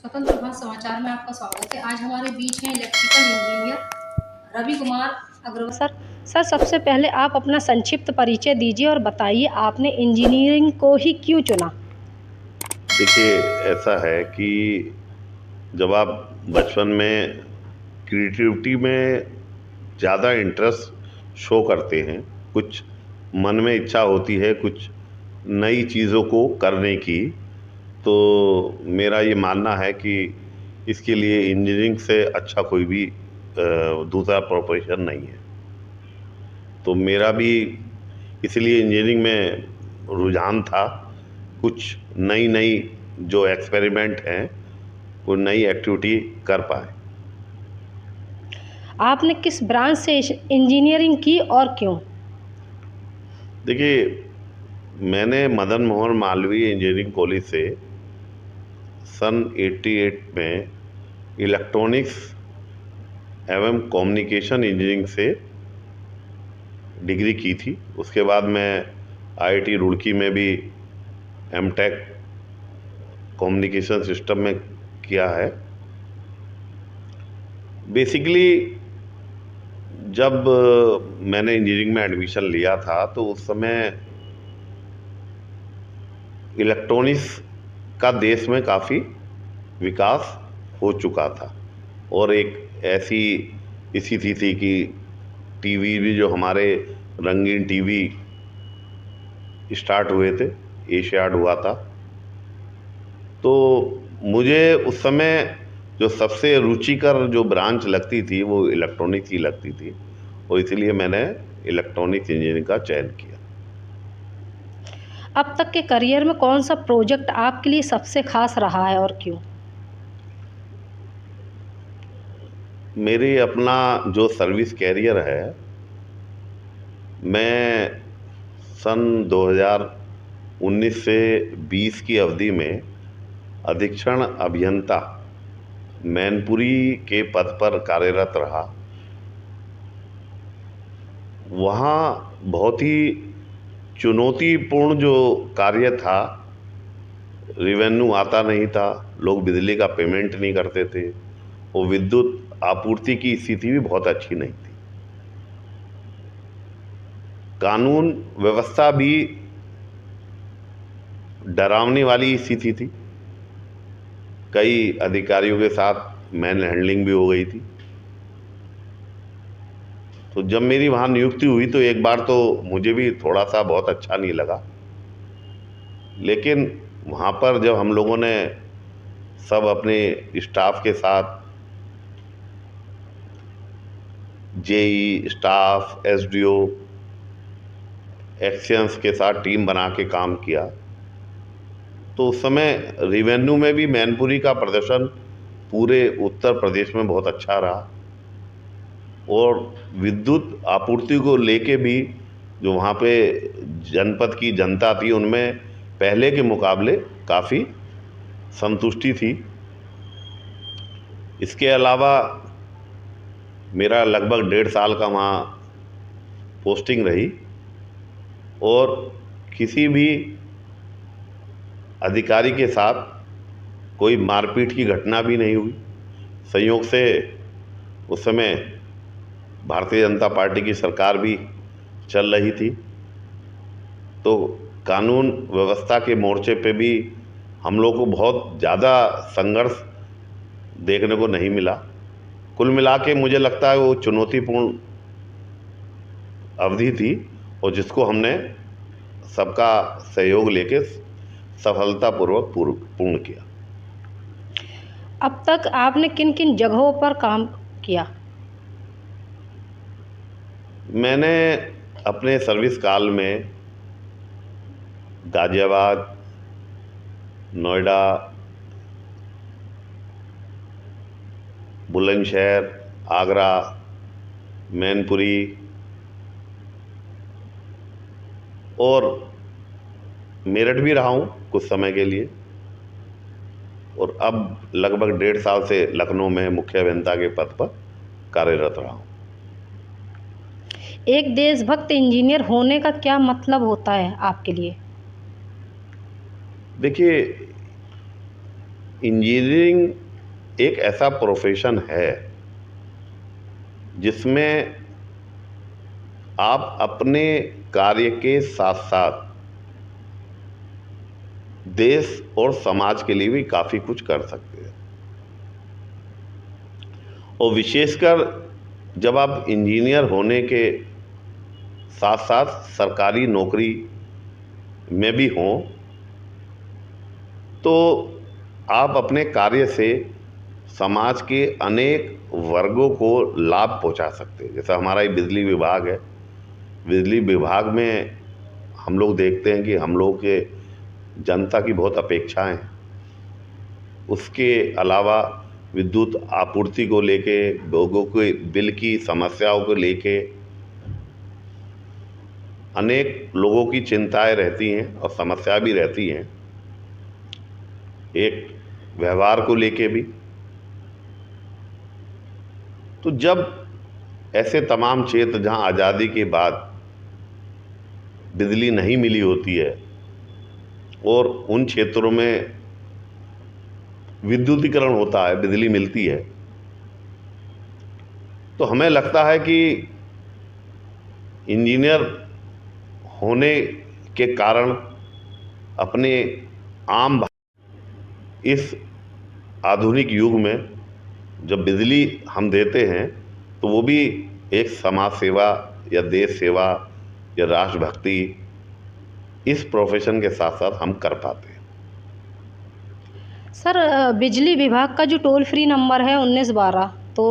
स्वतंत्र भारत समाचार में आपका स्वागत है। आज हमारे बीच हैं electrical engineer Ravi Kumar Agarwal. Sir सबसे पहले आप अपना संक्षिप्त परिचय दीजिए और बताइए आपने इंजीनियरिंग को ही क्यों चुना। देखिए, ऐसा है कि जब आप बचपन में क्रिएटिविटी में ज़्यादा इंटरेस्ट शो करते हैं, कुछ मन में इच्छा होती है कुछ नई चीज़ों को करने की, तो मेरा ये मानना है कि इसके लिए इंजीनियरिंग से अच्छा कोई भी दूसरा प्रोफेशन नहीं है। तो मेरा भी इसलिए इंजीनियरिंग में रुझान था, कुछ नई नई जो एक्सपेरिमेंट हैं वो नई एक्टिविटी कर पाए। आपने किस ब्रांच से इंजीनियरिंग की और क्यों? देखिए, मैंने मदन मोहन मालवीय इंजीनियरिंग कॉलेज से सन 88 में इलेक्ट्रॉनिक्स एवं कम्युनिकेशन इंजीनियरिंग से डिग्री की थी। उसके बाद मैं आईआईटी रुड़की में भी एमटेक कम्युनिकेशन सिस्टम में किया है। बेसिकली जब मैंने इंजीनियरिंग में एडमिशन लिया था तो उस समय इलेक्ट्रॉनिक्स का देश में काफ़ी विकास हो चुका था और एक ऐसी स्थिति थी कि टीवी भी जो हमारे रंगीन टीवी स्टार्ट हुए थे, एशियाड हुआ था, तो मुझे उस समय जो सबसे रुचिकर जो ब्रांच लगती थी वो इलेक्ट्रॉनिक्स ही लगती थी और इसीलिए मैंने इलेक्ट्रॉनिक्स इंजीनियरिंग का चयन किया। अब तक के करियर में कौन सा प्रोजेक्ट आपके लिए सबसे खास रहा है और क्यों? मेरे अपना जो सर्विस कैरियर है, मैं सन 2019 से 20 की अवधि में अधीक्षण अभियंता मैनपुरी के पद पर कार्यरत रहा। वहाँ बहुत ही चुनौतीपूर्ण जो कार्य था, रेवेन्यू आता नहीं था, लोग बिजली का पेमेंट नहीं करते थे और विद्युत आपूर्ति की स्थिति भी बहुत अच्छी नहीं थी। कानून व्यवस्था भी डरावनी वाली स्थिति थी, कई अधिकारियों के साथ मैन हैंडलिंग भी हो गई थी। तो जब मेरी वहाँ नियुक्ति हुई तो एक बार तो मुझे भी थोड़ा सा बहुत अच्छा नहीं लगा, लेकिन वहाँ पर जब हम लोगों ने सब अपने स्टाफ के साथ, जेई स्टाफ, एसडीओ, एक्शियंस के साथ टीम बना के काम किया, तो उस समय रेवेन्यू में भी मैनपुरी का प्रदर्शन पूरे उत्तर प्रदेश में बहुत अच्छा रहा और विद्युत आपूर्ति को लेके भी जो वहाँ पे जनपद की जनता थी उनमें पहले के मुकाबले काफ़ी संतुष्टि थी। इसके अलावा मेरा लगभग 1.5 साल का वहाँ पोस्टिंग रही और किसी भी अधिकारी के साथ कोई मारपीट की घटना भी नहीं हुई। संयोग से उस समय भारतीय जनता पार्टी की सरकार भी चल रही थी, तो कानून व्यवस्था के मोर्चे पे भी हम लोग को बहुत ज़्यादा संघर्ष देखने को नहीं मिला। कुल मिला के मुझे लगता है वो चुनौतीपूर्ण अवधि थी और जिसको हमने सबका सहयोग लेके सफलतापूर्वक पूर्ण किया। अब तक आपने किन किन जगहों पर काम किया? मैंने अपने सर्विस काल में गाजियाबाद, नोएडा, बुलंदशहर, आगरा, मैनपुरी और मेरठ भी रहा हूँ कुछ समय के लिए और अब लगभग 1.5 साल से लखनऊ में मुख्य अभियंता के पद पर कार्यरत रहा हूँ। एक देशभक्त इंजीनियर होने का क्या मतलब होता है आपके लिए? देखिए, इंजीनियरिंग एक ऐसा प्रोफेशन है जिसमें आप अपने कार्य के साथ साथ देश और समाज के लिए भी काफ़ी कुछ कर सकते हैं। और विशेषकर जब आप इंजीनियर होने के साथ साथ सरकारी नौकरी में भी हों तो आप अपने कार्य से समाज के अनेक वर्गों को लाभ पहुंचा सकते हैं। जैसा हमारा ये बिजली विभाग है, बिजली विभाग में हम लोग देखते हैं कि हम लोग के जनता की बहुत अपेक्षाएं हैं। उसके अलावा विद्युत आपूर्ति को लेके, लोगों के बिल की समस्याओं को लेके अनेक लोगों की चिंताएं रहती हैं और समस्या भी रहती हैं, एक व्यवहार को लेके भी। तो जब ऐसे तमाम क्षेत्र जहां आज़ादी के बाद बिजली नहीं मिली होती है और उन क्षेत्रों में विद्युतीकरण होता है, बिजली मिलती है, तो हमें लगता है कि इंजीनियर होने के कारण अपने आम इस आधुनिक युग में जब बिजली हम देते हैं तो वो भी एक समाज सेवा या देश सेवा या राष्ट्रभक्ति इस प्रोफेशन के साथ साथ हम कर पाते हैं। सर, बिजली विभाग का जो टोल फ्री नंबर है 1912, तो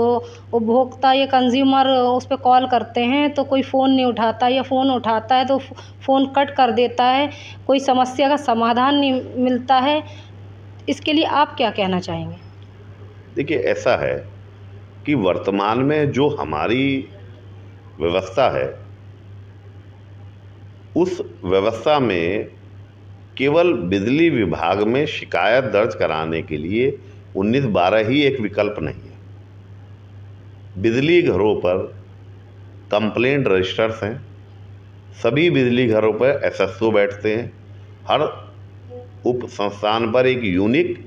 उपभोक्ता या कंज्यूमर उस पर कॉल करते हैं तो कोई फ़ोन नहीं उठाता, या फ़ोन उठाता है तो फ़ोन कट कर देता है, कोई समस्या का समाधान नहीं मिलता है। इसके लिए आप क्या कहना चाहेंगे? देखिए, ऐसा है कि वर्तमान में जो हमारी व्यवस्था है उस व्यवस्था में केवल बिजली विभाग में शिकायत दर्ज कराने के लिए 1912 ही एक विकल्प नहीं है। बिजली घरों पर कंप्लेंट रजिस्टर्स हैं, सभी बिजली घरों पर एसएसओ बैठते हैं, हर उप संस्थान पर एक यूनिक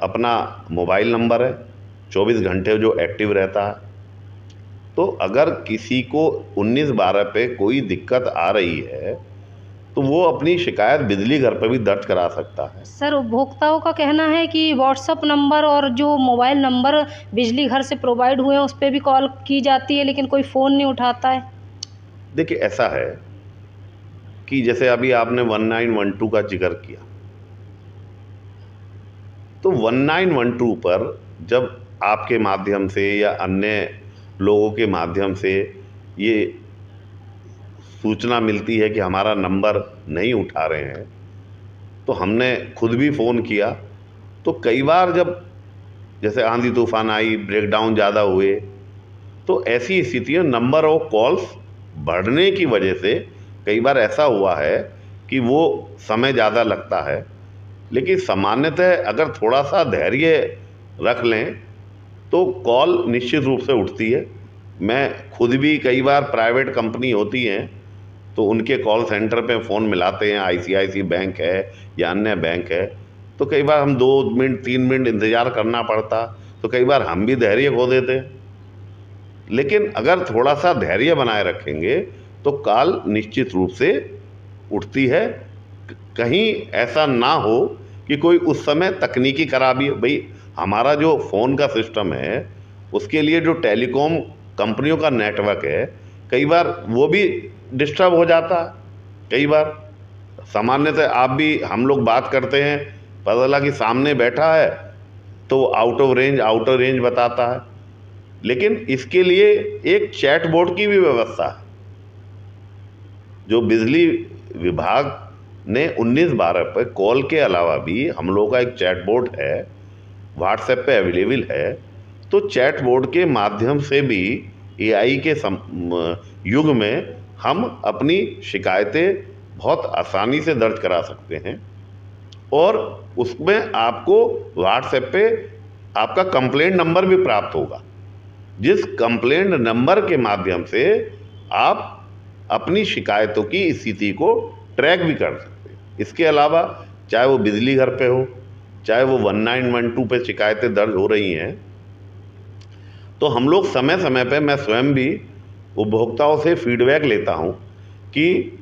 अपना मोबाइल नंबर है, 24 घंटे जो एक्टिव रहता है। तो अगर किसी को 1912 पे कोई दिक्कत आ रही है तो वो अपनी शिकायत बिजली घर पर भी दर्ज करा सकता है। सर, उपभोक्ताओं का कहना है कि व्हाट्सअप नंबर और जो मोबाइल नंबर बिजली घर से प्रोवाइड हुए हैं उस पर भी कॉल की जाती है लेकिन कोई फ़ोन नहीं उठाता है। देखिए, ऐसा है कि जैसे अभी आपने 1912 का जिक्र किया, तो 1912 पर जब आपके माध्यम से या अन्य लोगों के माध्यम से ये सूचना मिलती है कि हमारा नंबर नहीं उठा रहे हैं, तो हमने खुद भी फ़ोन किया। तो कई बार जब जैसे आंधी तूफान आई, ब्रेकडाउन ज़्यादा हुए, तो ऐसी स्थितियों नंबर ऑफ कॉल्स बढ़ने की वजह से कई बार ऐसा हुआ है कि वो समय ज़्यादा लगता है। लेकिन सामान्यतः अगर थोड़ा सा धैर्य रख लें तो कॉल निश्चित रूप से उठती है। मैं खुद भी कई बार, प्राइवेट कंपनी होती हैं तो उनके कॉल सेंटर पे फ़ोन मिलाते हैं, आईसीआईसी बैंक है या अन्य बैंक है, तो कई बार हम 2 मिनट 3 मिनट इंतज़ार करना पड़ता, तो कई बार हम भी धैर्य खो देते हैं। लेकिन अगर थोड़ा सा धैर्य बनाए रखेंगे तो कॉल निश्चित रूप से उठती है। कहीं ऐसा ना हो कि कोई उस समय तकनीकी खराबी, भाई हमारा जो फ़ोन का सिस्टम है उसके लिए जो टेलीकॉम कंपनियों का नेटवर्क है, कई बार वो भी डिस्टर्ब हो जाता है। कई बार सामान्यतः आप भी, हम लोग बात करते हैं, पता लगा कि सामने बैठा है तो out of range, outer range बताता है। लेकिन इसके लिए एक चैट बोर्ड की भी व्यवस्था है जो बिजली विभाग ने 1912 पर कॉल के अलावा भी हम लोगों का एक चैट बोर्ड है, व्हाट्सएप पे अवेलेबल है। तो चैट बोर्ड के माध्यम से भी एआई के युग में हम अपनी शिकायतें बहुत आसानी से दर्ज करा सकते हैं और उसमें आपको व्हाट्सएप पे आपका कंप्लेंट नंबर भी प्राप्त होगा, जिस कंप्लेंट नंबर के माध्यम से आप अपनी शिकायतों की स्थिति को ट्रैक भी कर सकते हैं। इसके अलावा चाहे वो बिजली घर पे हो चाहे वो 1912 पे शिकायतें दर्ज हो रही हैं, तो हम लोग समय समय पे, मैं स्वयं भी उपभोक्ताओं से फीडबैक लेता हूं कि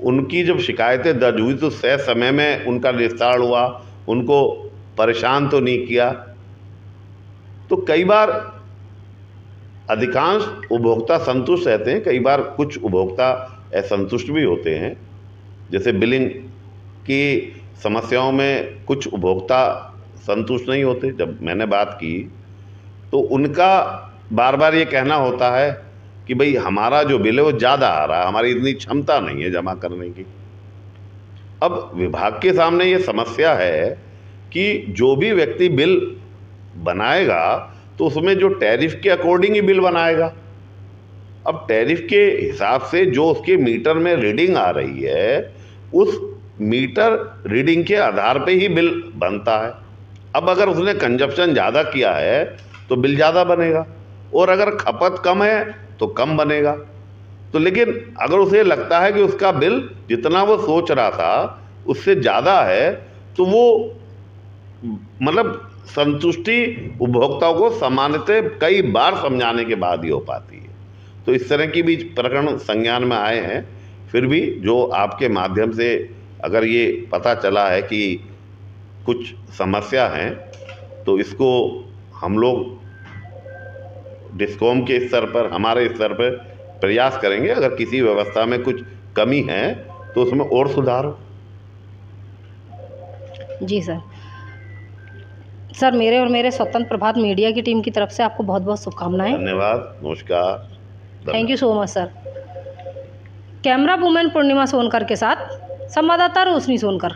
उनकी जब शिकायतें दर्ज हुई तो तय समय में उनका निस्तारण हुआ, उनको परेशान तो नहीं किया। तो कई बार अधिकांश उपभोक्ता संतुष्ट रहते हैं, कई बार कुछ उपभोक्ता असंतुष्ट भी होते हैं। जैसे बिलिंग की समस्याओं में कुछ उपभोक्ता संतुष्ट नहीं होते। जब मैंने बात की तो उनका बार बार ये कहना होता है कि भाई हमारा जो बिल है वो ज़्यादा आ रहा है, हमारी इतनी क्षमता नहीं है जमा करने की। अब विभाग के सामने ये समस्या है कि जो भी व्यक्ति बिल बनाएगा तो उसमें जो टैरिफ के अकॉर्डिंग ही बिल बनाएगा। अब टैरिफ के हिसाब से जो उसके मीटर में रीडिंग आ रही है, उस मीटर रीडिंग के आधार पे ही बिल बनता है। अब अगर उसने कंजप्शन ज़्यादा किया है तो बिल ज़्यादा बनेगा, और अगर खपत कम है तो कम बनेगा। तो लेकिन अगर उसे लगता है कि उसका बिल जितना वो सोच रहा था उससे ज़्यादा है, तो वो मतलब संतुष्टि उपभोक्ताओं को सामान्यतः कई बार समझाने के बाद ही हो पाती है। तो इस तरह की भी प्रकरण संज्ञान में आए हैं। फिर भी जो आपके माध्यम से अगर ये पता चला है कि कुछ समस्या हैं, तो इसको हम लोग डिस्कॉम के स्तर पर, हमारे स्तर पर प्रयास करेंगे। अगर किसी व्यवस्था में कुछ कमी है तो उसमें और सुधार हो। जी सर। सर, मेरे और मेरे स्वतंत्र प्रभात मीडिया की टीम की तरफ से आपको बहुत बहुत शुभकामनाएं। धन्यवाद, नमस्कार, thank you so much sir. Camera women Purnima Sonkar के साथ संवाददाता रोशनी सोनकर।